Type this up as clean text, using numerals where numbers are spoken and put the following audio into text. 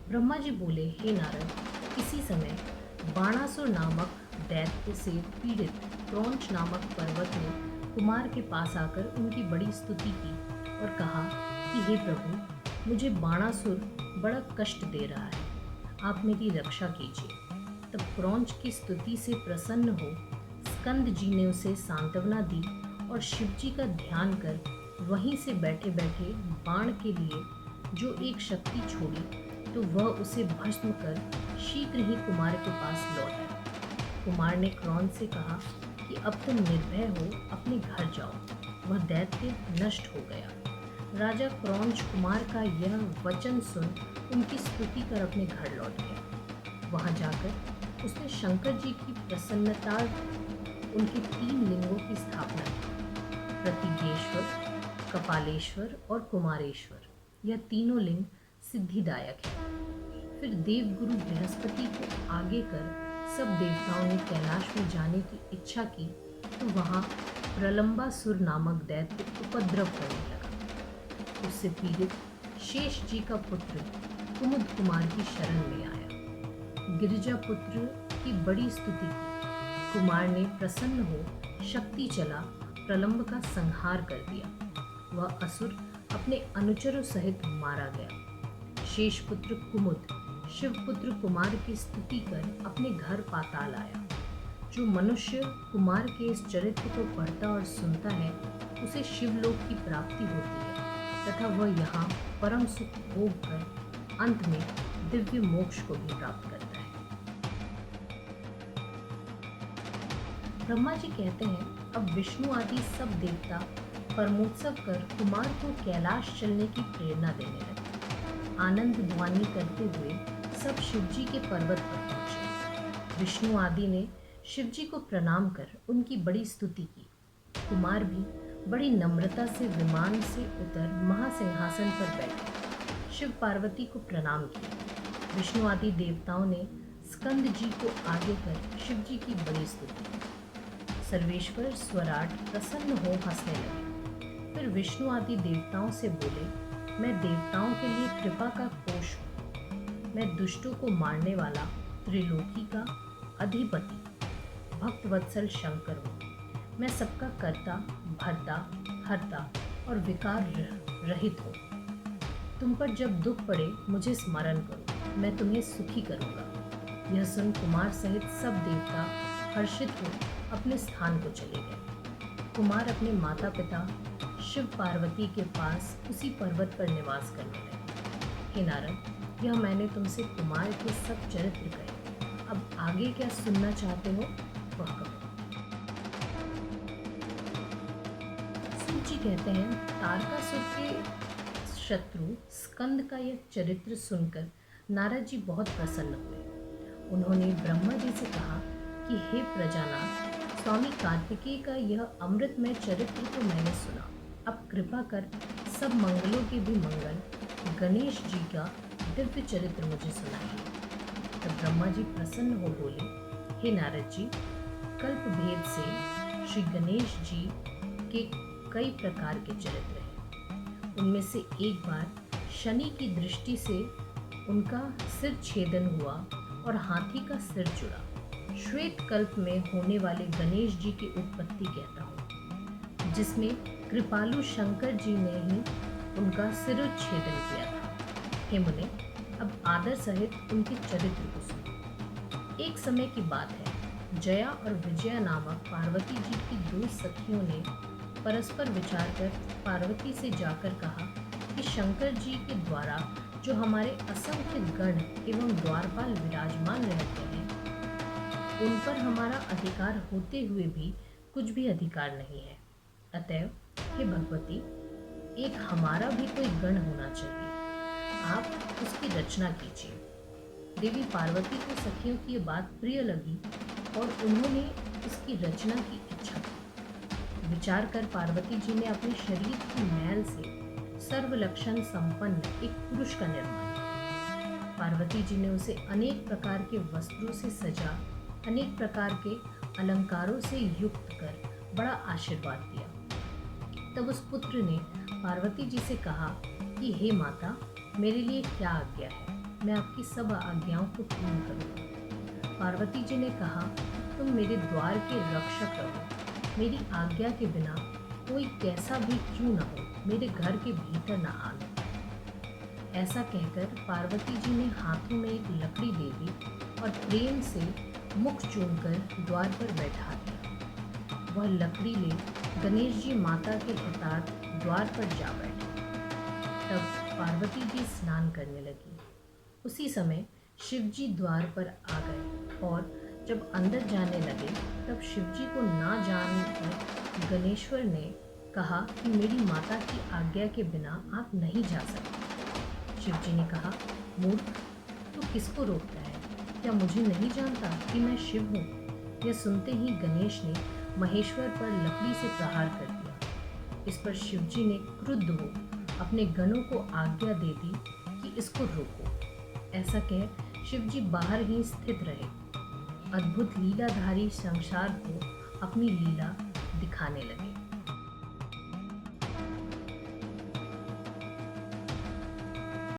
ब्रह्मा जी बोले, हे नारद, इसी समय बाणासुर नामक दैत्य से पीड़ित क्रौंच नामक पर्वत ने कुमार के पास आकर उनकी बड़ी स्तुति की और कहा कि हे प्रभु, मुझे बाणासुर बड़ा कष्ट दे रहा है, आप मेरी रक्षा कीजिए। तब क्रौंच की स्तुति से प्रसन्न हो स्कंद जी ने उसे सांत्वना दी और शिव जी का ध्यान कर वहीं से बैठे बैठे बाण के लिए जो एक शक्ति छोड़ी तो वह उसे भस्म कर शीघ्र ही कुमार के पास लौट आया। कुमार ने क्रौंच से कहा कि अब तुम निर्भय हो अपने घर जाओ। वह दैत्य नष्ट हो गया। राजा क्रौंच कुमार का यह वचन सुन उनकी स्तुति कर अपने घर लौट गया। वहां जाकर उसने शंकर जी की प्रसन्नता उनके 3 लिंगों की स्थापना की, प्रतिज्ञेश्वर, कपालेश्वर और कुमारेश्वर। यह तीनों लिंग सिद्धिदायक है। फिर देवगुरु बृहस्पति को आगे कर सब देवताओं ने कैलाश में जाने की इच्छा की तो वहाँ प्रलंबासुर नामक दैत्य उपद्रव करने लगा। उससे पीड़ित शेष जी का पुत्र कुमुद कुमार की शरण में आया। गिरिजा पुत्र की बड़ी स्तुति की। कुमार ने प्रसन्न हो शक्ति चला प्रलंब का संहार कर दिया। वह असुर अपने अनुचरों सहित मारा गया। शेष पुत्र कुमुद शिवपुत्र कुमार की स्तुति कर अपने घर पाताल आया। जो मनुष्य कुमार के इस चरित्र को पढ़ता और सुनता है उसे शिवलोक की प्राप्ति होती है तथा वह यहाँ परम सुख भोग कर अंत में दिव्य मोक्ष को भी प्राप्त करता है। ब्रह्मा जी कहते हैं, अब विष्णु आदि सब देवता परमोत्सव कर कुमार को कैलाश चलने की प्रेरणा देने लगे। आनंद ध्वनि करते हुए सब शिवजी के पर्वत पर पहुंचे। विष्णु आदि ने शिवजी को प्रणाम कर उनकी बड़ी स्तुति की। कुमार भी बड़ी नम्रता से विमान से उतर महासिंहासन पर बैठे शिव पार्वती को प्रणाम किया। विष्णु आदि देवताओं ने स्कंद जी को आगे कर शिवजी की बड़ी स्तुति की। सर्वेश्वर स्वराट प्रसन्न हो हंसने लगे। फिर विष्णु आदि देवताओं से बोले, मैं देवताओं के लिए कृपा का कोश हूँ। मैं दुष्टों को मारने वाला त्रिलोकी का अधिपति भक्तवत्सल शंकर हूँ। मैं सबका कर्ता, भर्ता, हर्ता और विकार रहित हूँ। तुम पर जब दुख पड़े मुझे स्मरण करो, मैं तुम्हें सुखी करूँगा। यह सुन कुमार सहित सब देवता हर्षित हो अपने स्थान को चले गए। कुमार अपने माता पिता शिव पार्वती के पास उसी पर्वत पर निवास करने लगे। हे नारद, यह मैंने तुमसे कुमार के सब चरित्र कहे। अब आगे क्या सुनना चाहते हो वह कहो। सूत जी कहते हैं, तारकासुर के शत्रु स्कंद का यह चरित्र सुनकर नारद जी बहुत प्रसन्न हुए। उन्होंने ब्रह्मा जी से कहा कि हे प्रजानाथ, स्वामी कार्तिकेय का यह अमृतमय चरित्र तो मैंने सुना। अब कृपा कर सब मंगलों के भी मंगल गणेश जी का दिव्य चरित्र मुझे सुनाइए। तब ब्रह्मा जी प्रसन्न हो बोले, हे नारद जी, कल्प भेद से श्री गणेश जी के कई प्रकार के चरित्र हैं। उनमें से एक बार शनि की दृष्टि से उनका सिर छेदन हुआ और हाथी का सिर जुड़ा। श्वेत कल्प में होने वाले गणेश जी की उत्पत्ति कहता हूँ, जिसमें कृपालु शंकर जी ने ही उनका सिरोच्छेदन किया था। हे मुने, अब आदर सहित उनके चरित्र को सुनो। एक समय की बात है, जया और विजया नामक पार्वती जी की 2 सखियों ने परस्पर विचार कर पार्वती से जाकर कहा कि शंकर जी के द्वारा जो हमारे असंख्य गण एवं द्वारपाल विराजमान रहते हैं, उन पर हमारा अधिकार होते हुए भी कुछ भी अधिकार नहीं है। अतएव हे भगवती, एक हमारा भी कोई गण होना चाहिए। आप उसकी रचना कीजिए। देवी पार्वती को सखियों की ये बात प्रिय लगी और उन्होंने उसकी रचना की इच्छा की। विचार कर पार्वती जी ने अपने शरीर की मैल से सर्वलक्षण संपन्न एक पुरुष का निर्माण किया। पार्वती जी ने उसे अनेक प्रकार के वस्त्रों से सजा, अनेक प्रकार के अलंकारों से युक्त कर बड़ा आशीर्वाद दिया। तब उस पुत्र ने पार्वती जी से कहा कि हे माता, मेरे लिए क्या आज्ञा है, मैं आपकी सब आज्ञाओं को पूर्ण करूँगा। पार्वती जी ने कहा, तुम मेरे द्वार के रक्षक रहो, मेरी आज्ञा के बिना कोई कैसा भी क्यों न हो मेरे घर के भीतर न आना। ऐसा कहकर पार्वती जी ने हाथों में एक लकड़ी ले ली और प्रेम से मुख चूमकर द्वार पर बैठा दिया। वह लकड़ी ले गणेश जी माता के हितार्थ द्वार पर जा बैठे। तब पार्वती जी स्नान करने लगी। उसी समय शिव जी द्वार पर आ गए और जब अंदर जाने लगे तब शिव जी को ना जानकर गणेश्वर ने कहा कि मेरी माता की आज्ञा के बिना आप नहीं जा सकते। शिव जी ने कहा, मूर्ख, तू किसको रोकता है? क्या मुझे नहीं जानता कि मैं शिव हूँ? यह सुनते ही गणेश ने महेश्वर पर लकड़ी से प्रहार कर दिया। इस पर शिव जी ने क्रुद्ध हो अपने गणों को आज्ञा दे दी कि इसको रोको। ऐसा कह शिव जी बाहर ही स्थित रहे, अद्भुत लीलाधारी संसार को अपनी लीला दिखाने लगे।